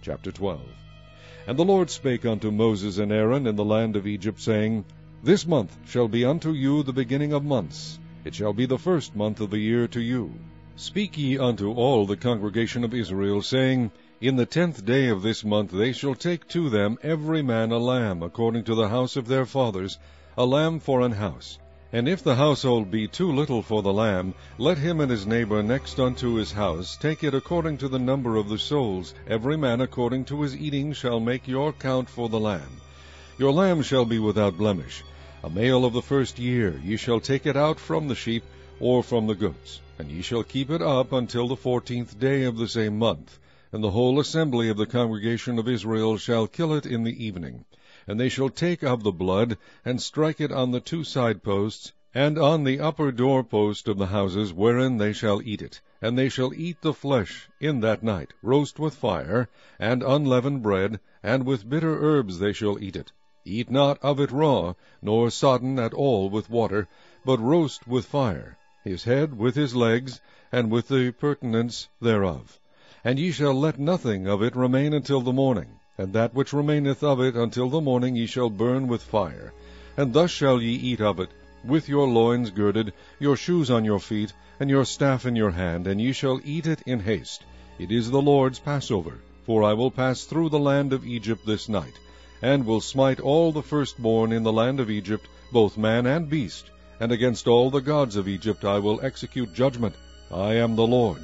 Chapter 12. And the Lord spake unto Moses and Aaron in the land of Egypt, saying, This month shall be unto you the beginning of months. It shall be the first month of the year to you. Speak ye unto all the congregation of Israel, saying, In the 10th day of this month they shall take to them every man a lamb, according to the house of their fathers, a lamb for an house. And if the household be too little for the lamb, let him and his neighbor next unto his house take it according to the number of the souls. Every man according to his eating shall make your count for the lamb. Your lamb shall be without blemish. A male of the first year. Ye shall take it out from the sheep, or from the goats. And ye shall keep it up until the 14th day of the same month. And the whole assembly of the congregation of Israel shall kill it in the evening. And they shall take of the blood, and strike it on the 2 side posts, and on the upper door post of the houses wherein they shall eat it. And they shall eat the flesh in that night, roast with fire, and unleavened bread, and with bitter herbs they shall eat it. Eat not of it raw, nor sodden at all with water, but roast with fire, his head with his legs, and with the purtenance thereof. And ye shall let nothing of it remain until the morning. And that which remaineth of it until the morning ye shall burn with fire. And thus shall ye eat of it, with your loins girded, your shoes on your feet, and your staff in your hand, and ye shall eat it in haste. It is the Lord's Passover. For I will pass through the land of Egypt this night, and will smite all the firstborn in the land of Egypt, both man and beast. And against all the gods of Egypt I will execute judgment. I am the Lord.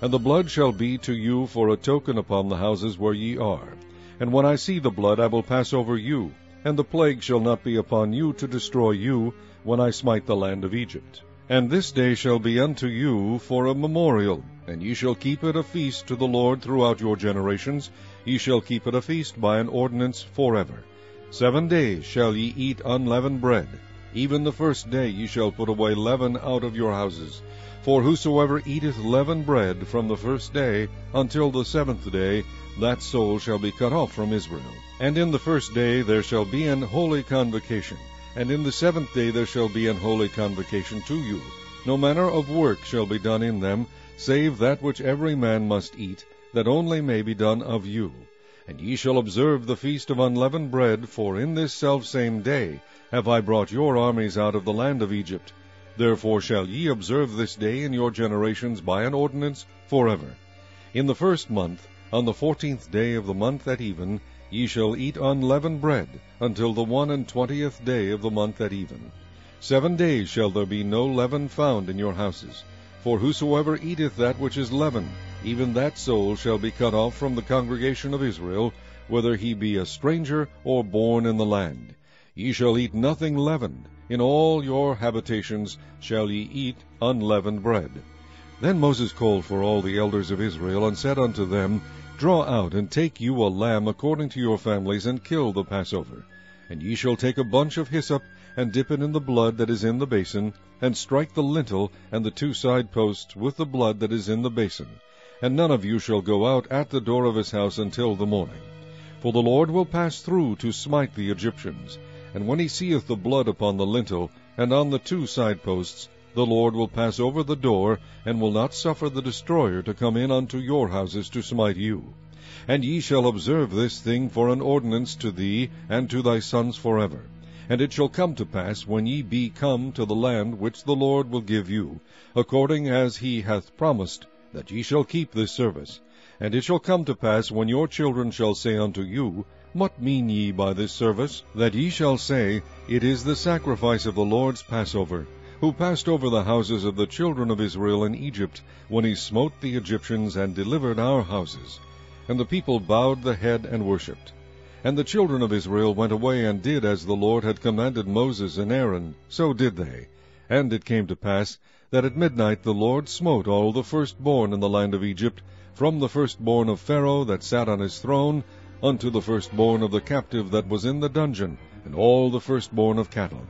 And the blood shall be to you for a token upon the houses where ye are. And when I see the blood, I will pass over you, and the plague shall not be upon you to destroy you, when I smite the land of Egypt. And this day shall be unto you for a memorial, and ye shall keep it a feast to the Lord throughout your generations. Ye shall keep it a feast by an ordinance forever. 7 days shall ye eat unleavened bread. Even the first day ye shall put away leaven out of your houses. For whosoever eateth leavened bread from the first day until the 7th day, that soul shall be cut off from Israel. And in the first day there shall be an holy convocation, and in the 7th day there shall be an holy convocation to you. No manner of work shall be done in them, save that which every man must eat, that only may be done of you. And ye shall observe the feast of unleavened bread, for in this selfsame day have I brought your armies out of the land of Egypt. Therefore shall ye observe this day in your generations by an ordinance forever. In the 1st month, on the 14th day of the month at even, ye shall eat unleavened bread, until the 21st day of the month at even. 7 days shall there be no leaven found in your houses. For whosoever eateth that which is leavened, even that soul shall be cut off from the congregation of Israel, whether he be a stranger or born in the land. Ye shall eat nothing leavened. In all your habitations shall ye eat unleavened bread. Then Moses called for all the elders of Israel, and said unto them, Draw out, and take you a lamb according to your families, and kill the Passover. And ye shall take a bunch of hyssop, and dip it in the blood that is in the basin, and strike the lintel and the 2 side posts with the blood that is in the basin. And none of you shall go out at the door of his house until the morning. For the Lord will pass through to smite the Egyptians. And when he seeth the blood upon the lintel, and on the 2 side posts, the Lord will pass over the door, and will not suffer the destroyer to come in unto your houses to smite you. And ye shall observe this thing for an ordinance to thee and to thy sons forever. And it shall come to pass, when ye be come to the land which the Lord will give you, according as he hath promised, that ye shall keep this service. And it shall come to pass, when your children shall say unto you, What mean ye by this service? That ye shall say, It is the sacrifice of the Lord's Passover, who passed over the houses of the children of Israel in Egypt, when he smote the Egyptians and delivered our houses. And the people bowed the head and worshipped. And the children of Israel went away and did as the Lord had commanded Moses and Aaron, so did they. And it came to pass, that at midnight the Lord smote all the firstborn in the land of Egypt, from the firstborn of Pharaoh that sat on his throne, unto the firstborn of the captive that was in the dungeon, and all the firstborn of cattle.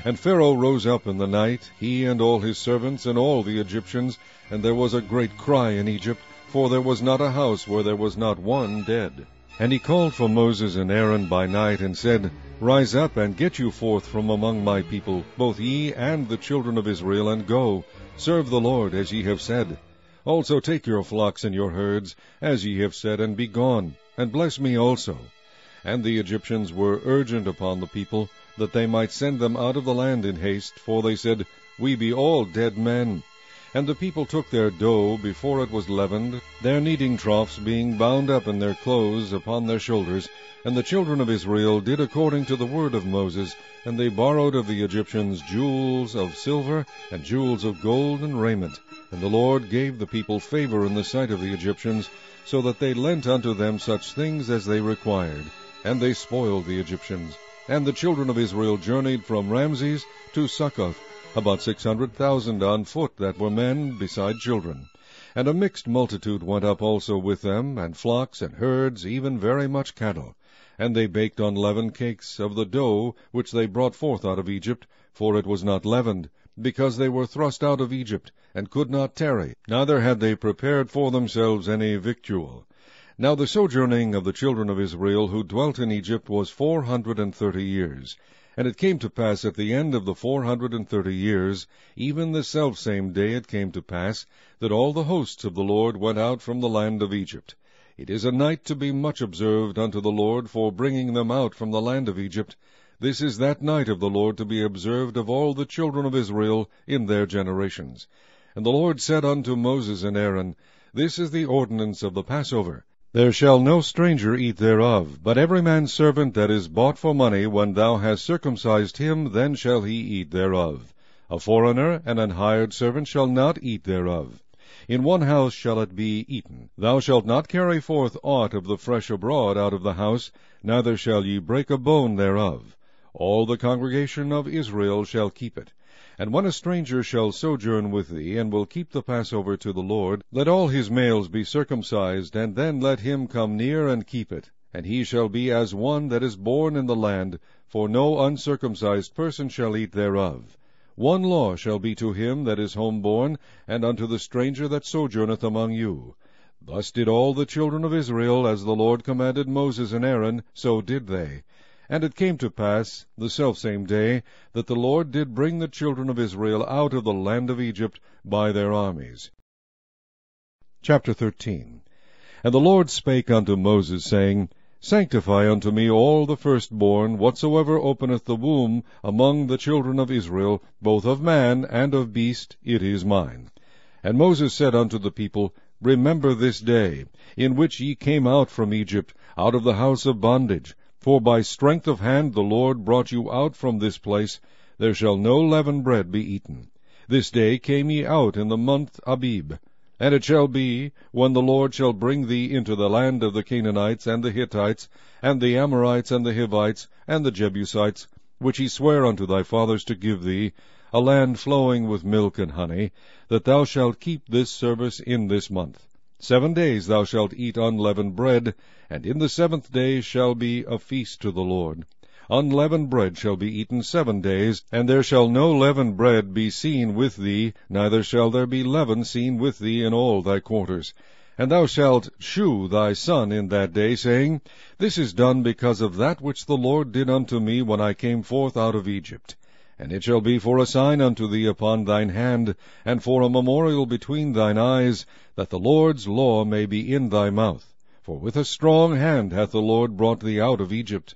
And Pharaoh rose up in the night, he and all his servants, and all the Egyptians, and there was a great cry in Egypt, for there was not a house where there was not one dead. And he called for Moses and Aaron by night, and said, Rise up, and get you forth from among my people, both ye and the children of Israel, and go, serve the Lord, as ye have said. Also take your flocks and your herds, as ye have said, and be gone. and bless me also. And the Egyptians were urgent upon the people, that they might send them out of the land in haste, for they said, We be all dead men. And the people took their dough before it was leavened, their kneading troughs being bound up in their clothes upon their shoulders. And the children of Israel did according to the word of Moses, and they borrowed of the Egyptians jewels of silver, and jewels of gold, and raiment. And the Lord gave the people favor in the sight of the Egyptians, so that they lent unto them such things as they required. And they spoiled the Egyptians. And the children of Israel journeyed from Ramses to Succoth, about 600,000 on foot that were men, beside children. And a mixed multitude went up also with them, and flocks and herds, even very much cattle. And they baked unleavened cakes of the dough which they brought forth out of Egypt, for it was not leavened, because they were thrust out of Egypt, and could not tarry, neither had they prepared for themselves any victual. Now the sojourning of the children of Israel who dwelt in Egypt was 430 years. And it came to pass at the end of the 430 years, even the selfsame day it came to pass, that all the hosts of the Lord went out from the land of Egypt. It is a night to be much observed unto the Lord for bringing them out from the land of Egypt. This is that night of the Lord to be observed of all the children of Israel in their generations. And the Lord said unto Moses and Aaron, This is the ordinance of the Passover. There shall no stranger eat thereof, but every man's servant that is bought for money, when thou hast circumcised him, then shall he eat thereof. A foreigner and an hired servant shall not eat thereof. In one house shall it be eaten. Thou shalt not carry forth aught of the flesh abroad out of the house, neither shall ye break a bone thereof. All the congregation of Israel shall keep it. And when a stranger shall sojourn with thee, and will keep the Passover to the Lord, let all his males be circumcised, and then let him come near and keep it. And he shall be as one that is born in the land, for no uncircumcised person shall eat thereof. One law shall be to him that is homeborn, and unto the stranger that sojourneth among you. Thus did all the children of Israel, as the Lord commanded Moses and Aaron, so did they. And it came to pass, the selfsame day, that the Lord did bring the children of Israel out of the land of Egypt by their armies. Chapter 13. And the Lord spake unto Moses, saying, Sanctify unto me all the firstborn, whatsoever openeth the womb among the children of Israel, both of man and of beast, it is mine. And Moses said unto the people, Remember this day, in which ye came out from Egypt, out of the house of bondage. For by strength of hand the Lord brought you out from this place. There shall no leavened bread be eaten. This day came ye out in the month Abib. And it shall be, when the Lord shall bring thee into the land of the Canaanites, and the Hittites, and the Amorites, and the Hivites, and the Jebusites, which he sware unto thy fathers to give thee, a land flowing with milk and honey, that thou shalt keep this service in this month. 7 days thou shalt eat unleavened bread, and in the 7th day shall be a feast to the Lord. Unleavened bread shall be eaten 7 days, and there shall no leavened bread be seen with thee, neither shall there be leaven seen with thee in all thy quarters. And thou shalt shew thy son in that day, saying, This is done because of that which the Lord did unto me when I came forth out of Egypt. And it shall be for a sign unto thee upon thine hand, and for a memorial between thine eyes, that the Lord's law may be in thy mouth. For with a strong hand hath the Lord brought thee out of Egypt.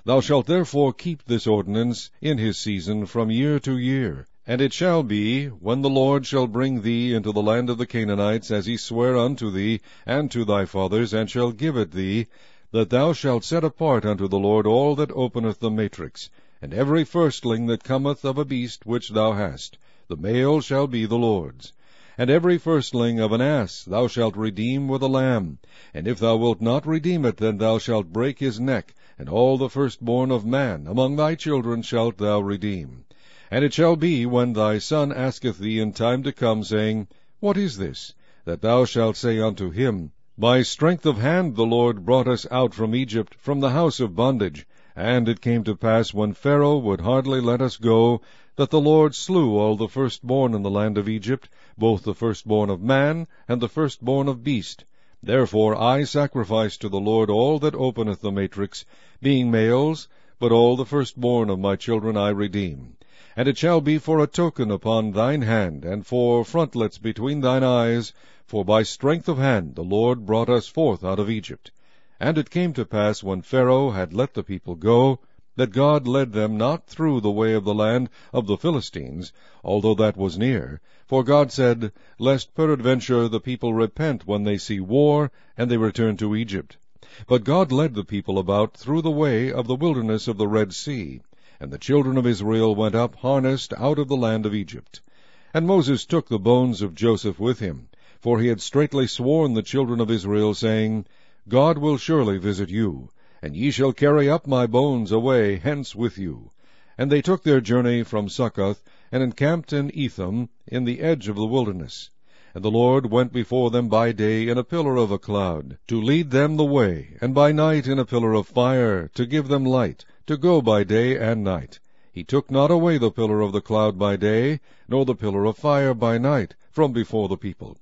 Thou shalt therefore keep this ordinance in his season from year to year. And it shall be, when the Lord shall bring thee into the land of the Canaanites, as he sware unto thee and to thy fathers, and shall give it thee, that thou shalt set apart unto the Lord all that openeth the matrix, and every firstling that cometh of a beast which thou hast, the male shall be the Lord's. And every firstling of an ass thou shalt redeem with a lamb. And if thou wilt not redeem it, then thou shalt break his neck, and all the firstborn of man among thy children shalt thou redeem. And it shall be, when thy son asketh thee in time to come, saying, What is this? That thou shalt say unto him, By strength of hand the Lord brought us out from Egypt, from the house of bondage. And it came to pass, when Pharaoh would hardly let us go, that the Lord slew all the firstborn in the land of Egypt, both the firstborn of man and the firstborn of beast. Therefore I sacrifice to the Lord all that openeth the matrix, being males, but all the firstborn of my children I redeem. And it shall be for a token upon thine hand, and for frontlets between thine eyes, for by strength of hand the Lord brought us forth out of Egypt. And it came to pass, when Pharaoh had let the people go, that God led them not through the way of the land of the Philistines, although that was near. For God said, Lest peradventure the people repent when they see war, and they return to Egypt. But God led the people about through the way of the wilderness of the Red Sea. And the children of Israel went up harnessed out of the land of Egypt. And Moses took the bones of Joseph with him, for he had straitly sworn the children of Israel, saying, God will surely visit you, and ye shall carry up my bones away hence with you. And they took their journey from Succoth, and encamped in Etham, in the edge of the wilderness. And the Lord went before them by day in a pillar of a cloud, to lead them the way, and by night in a pillar of fire, to give them light, to go by day and night. He took not away the pillar of the cloud by day, nor the pillar of fire by night, from before the people.